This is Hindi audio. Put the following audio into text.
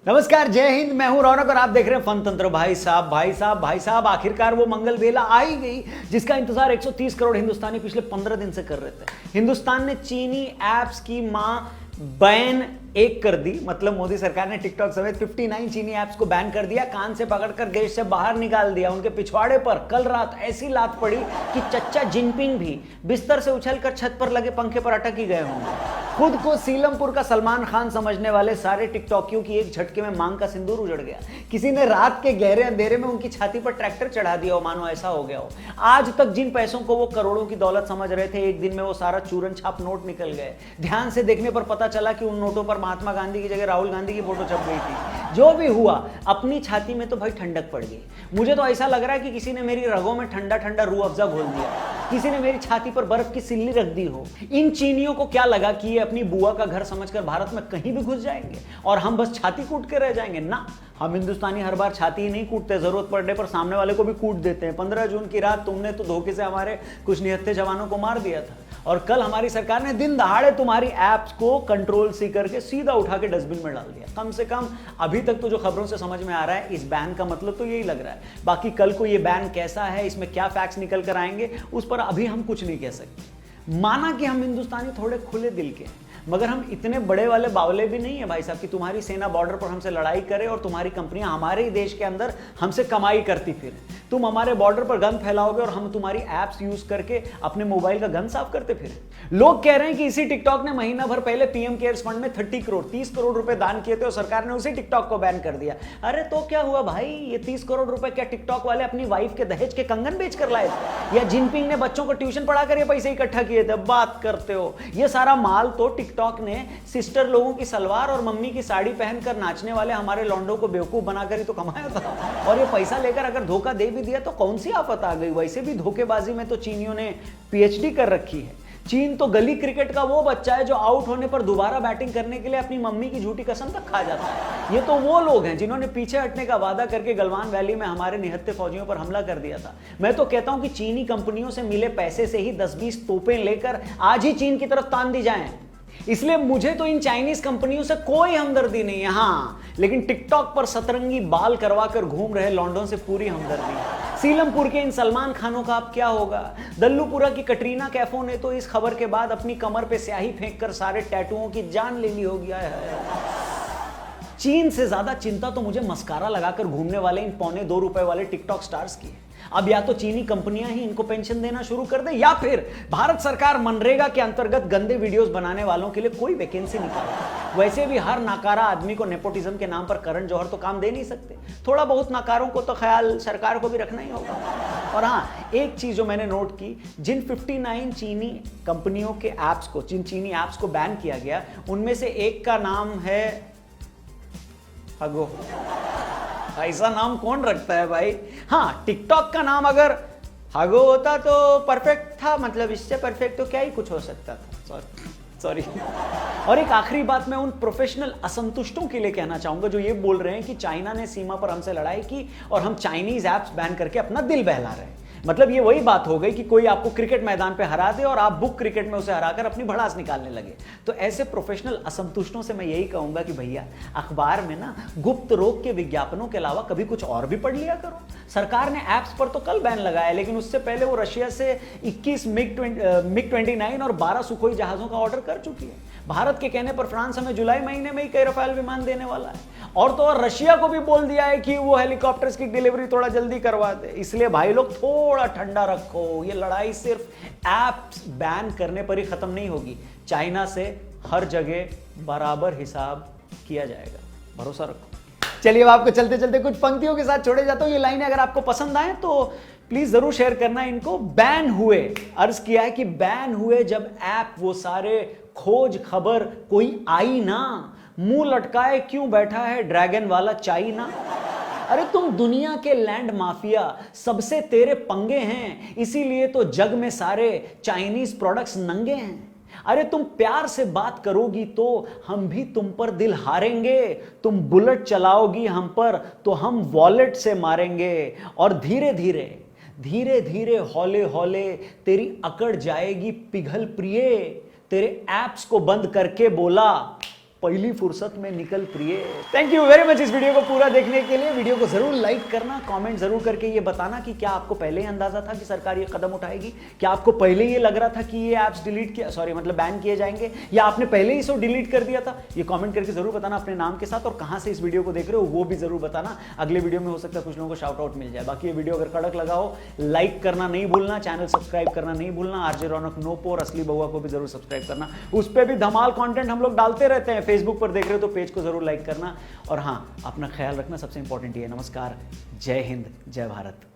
नमस्कार, जय हिंद। मैं हूं रौनक और आप देख रहे हैं फन तंत्र। भाई साहब आखिरकार वो मंगल बेला आ ही गई जिसका इंतजार 130 करोड़ हिंदुस्तानी पिछले 15 दिन से कर रहे थे। हिंदुस्तान ने चीनी एप्स की मां बैन एक कर दी। मतलब मोदी सरकार ने टिकटॉक समेत 59 चीनी ऐप्स को बैन कर दिया, कान से पकड़कर देश से बाहर निकाल दिया। उनके पिछवाड़े पर कल रात ऐसी लात पड़ी कि चच्चा जिनपिंग भी बिस्तर से उछलकर छत पर लगे पंखे पर अटक ही गए होंगे। खुद को सीलमपुर का सलमान खान समझने वाले सारे टिकटॉकियों की एक झटके में मांग का सिंदूर उजड़ गया। किसी ने रात के गहरे अंधेरे में उनकी छाती पर ट्रैक्टर चढ़ा दिया हो, मानो ऐसा हो गया हो। आज तक जिन पैसों को वो करोड़ों की दौलत समझ रहे थे, एक दिन में वो सारा चूरन छाप नोट निकल गए। ध्यान से देखने पर पता चला कि उन नोटों पर महात्मा गांधी की जगह राहुल गांधी की फोटो छप गई थी। जो भी हुआ, अपनी छाती में तो भाई ठंडक पड़ गई। मुझे तो ऐसा लग रहा है कि किसी ने मेरी रगों में ठंडा ठंडा रूह अफ़ज़ा घोल दिया, किसी ने मेरी छाती पर बर्फ की सिल्ली रख दी हो। इन चीनियों को क्या लगा कि ये अपनी बुआ का घर समझकर भारत में कहीं भी घुस जाएंगे और हम बस छाती कूट के रह जाएंगे? ना, हम हिंदुस्तानी हर बार छाती ही नहीं कूटते, जरूरत पड़ने पर सामने वाले को भी कूट देते हैं। 15 जून की रात तुमने तो धोखे से हमारे कुछ निहत्थे जवानों को मार दिया था, और कल हमारी सरकार ने दिन दहाड़े तुम्हारी ऐप्स को कंट्रोल सी करके सीधा उठा के डस्टबिन में डाल दिया। कम से कम अभी तक तो जो खबरों से समझ में आ रहा है, इस बैन का मतलब तो यही लग रहा है। बाकी कल को ये बैन कैसा है, इसमें क्या फैक्ट्स निकल कर आएंगे, उस पर अभी हम कुछ नहीं कह सकते। माना कि हम हिंदुस्तानी थोड़े खुले दिल के हैं, मगर हम इतने बड़े वाले बावले भी नहीं है भाई साहब कि तुम्हारी सेना बॉर्डर पर हमसे लड़ाई करे और तुम्हारी कंपनियां हमारे ही देश के अंदर हमसे कमाई करती फिर। तुम हमारे बॉर्डर पर गन फैलाओगे और हम तुम्हारी एप्स यूज करके अपने मोबाइल का गन साफ करते फिर। लोग कह रहे हैं कि इसी टिकटॉक ने महीना भर पहले पीएम केयर्स फंड में 30 करोड़ रुपए दान किए थे और सरकार ने उसी टिकटॉक को बैन कर दिया। अरे तो क्या हुआ भाई, ये 30 करोड़ रुपए क्या टिकटॉक वाले अपनी वाइफ के दहेज के कंगन बेच कर लाए थे, या जिनपिंग ने बच्चों को ट्यूशन पढ़ाकर ये पैसे इकट्ठा किए थे? बात करते हो। ये सारा माल तो टिकटॉक ने सिस्टर लोगों की सलवार और मम्मी की साड़ी पहनकर नाचने वाले हमारे लौंडों को बेवकूफ बनाकर ही तो कमाया था। और ये पैसा लेकर अगर धोखा दे भी दिया तो कौन सी आफत आ गई? वैसे भी धोखेबाजी में तो चीनियों ने पीएचडी कर रखी है। चीन तो गली क्रिकेट का वो बच्चा है जो आउट होने पर दोबारा बैटिंग करने के लिए अपनी मम्मी की झूठी कसम तक खा जाता है। ये तो वो लोग हैं जिन्होंने पीछे हटने का वादा करके गलवान वैली में हमारे निहत्थे फौजियों पर हमला कर दिया था। मैं तो कहता हूं कि चीनी कंपनियों से मिले पैसे से ही 10-20 तोपें लेकर आज ही चीन की तरफ तान दी जाएं। इसलिए मुझे तो इन चाइनीज कंपनियों से कोई हमदर्दी नहीं है, हाँ, लेकिन टिकटॉक पर सतरंगी बाल करवा कर घूम रहे लौंडों से पूरी हमदर्दी है। सीलमपुर के इन सलमान खानों का अब क्या होगा? दल्लूपुरा की कटरीना कैफो ने तो इस खबर के बाद अपनी कमर पे स्याही फेंककर सारे टैटुओं की जान ले ली होगी। चीन से ज्यादा चिंता तो मुझे मस्कारा लगाकर घूमने वाले इन ₹2.25 वाले टिकटॉक स्टार्स की है। अब या तो चीनी कंपनियां ही इनको पेंशन देना शुरू कर दे, या फिर भारत सरकार मनरेगा के अंतर्गत गंदे वीडियोस बनाने वालों के लिए कोई वैकेंसी निकाले। वैसे भी हर नाकारा आदमी को नेपोटिज्म के नाम पर करण जौहर तो काम दे नहीं सकते। थोड़ा बहुत नाकारों को तो ख्याल सरकार को भी रखना ही होगा। और हाँ, एक चीज जो मैंने नोट की, जिन 59 चीनी कंपनियों के ऐप्स को, जिन चीनी ऐप्स को बैन किया गया, उनमें से एक का नाम है हगो। ऐसा नाम कौन रखता है भाई? हाँ, टिकटॉक का नाम अगर हगो होता तो परफेक्ट था, मतलब इससे परफेक्ट तो क्या ही कुछ हो सकता था। सॉरी। और एक आखिरी बात मैं उन प्रोफेशनल असंतुष्टों के लिए कहना चाहूंगा जो ये बोल रहे हैं कि चाइना ने सीमा पर हमसे लड़ाई की और हम चाइनीज ऐप्स बैन करके अपना दिल बहला रहे हैं। मतलब ये वही बात हो गई कि कोई आपको क्रिकेट मैदान पे हरा दे और आप बुक क्रिकेट में उसे हराकर अपनी भड़ास निकालने लगे। तो ऐसे प्रोफेशनल असंतुष्टों से मैं यही कहूंगा कि भैया, अखबार में ना गुप्त रोग के विज्ञापनों के अलावा कभी कुछ और भी पढ़ लिया करो। सरकार ने ऐप्स पर तो कल बैन लगाया, लेकिन उससे पहले वो रशिया से 21 मिग 29 और 12 सुखोई जहाजों का ऑर्डर कर चुकी है। भारत के कहने पर फ्रांस हमें जुलाई महीने में ही कई रफाल विमान देने वाला है। और तो और रशिया को भी बोल दिया है कि वो हेलीकॉप्टर्स की डिलीवरी थोड़ा जल्दी करवा दे। इसलिए भाई लोग थोड़ा ठंडा रखो, ये लड़ाई सिर्फ ऐप्स बैन करने पर ही खत्म नहीं होगी। चाइना से हर जगह बराबर हिसाब किया जाएगा, भरोसा रखो। चलिए, अब आपको चलते चलते कुछ पंक्तियों के साथ छोड़े जाता हूं। ये लाइनें अगर आपको पसंद आए तो प्लीज जरूर शेयर करना इनको। बैन हुए, अर्ज किया है कि बैन हुए जब ऐप वो सारे, खोज खबर कोई आई ना, मुंह लटकाए क्यों बैठा है ड्रैगन वाला चाइना। अरे तुम दुनिया के लैंड माफिया, सबसे तेरे पंगे हैं, इसीलिए तो जग में सारे चाइनीज प्रोडक्ट्स नंगे हैं। अरे तुम प्यार से बात करोगी तो हम भी तुम पर दिल हारेंगे, तुम बुलेट चलाओगी हम पर तो हम वॉलेट से मारेंगे। और धीरे धीरे हौले हौले तेरी अकड़ जाएगी पिघल प्रिय, तेरे ऐप्स को बंद करके बोला पहली फुर्सत में निकल प्रिय। थैंक यू वेरी मच इस वीडियो को पूरा देखने के लिए। वीडियो को जरूर लाइक करना, कमेंट जरूर करके ये बताना कि क्या आपको पहले ही अंदाजा था कि सरकार ये कदम उठाएगी, क्या आपको पहले ये लग रहा था कि ये ऐप्स डिलीट किया बैन किए जाएंगे, या आपने पहले ही इसको डिलीट कर दिया था। ये कमेंट करके जरूर बताना अपने नाम के साथ, और कहां से इस वीडियो को देख रहे हो वो भी जरूर बताना। अगले वीडियो में हो सकता है कुछ लोगों को शाउट आउट मिल जाए। बाकी ये वीडियो अगर कड़क लगा हो, लाइक करना नहीं भूलना, चैनल सब्सक्राइब करना नहीं भूलना। आरजे रौनक नोपो और असली बउआ को भी जरूर सब्सक्राइब करना, उस पर भी धमाल कंटेंट हम लोग डालते रहते हैं। फेसबुक पर देख रहे हो तो पेज को जरूर लाइक करना, और हाँ, अपना ख्याल रखना, सबसे इंपॉर्टेंट ये। नमस्कार, जय हिंद, जय भारत।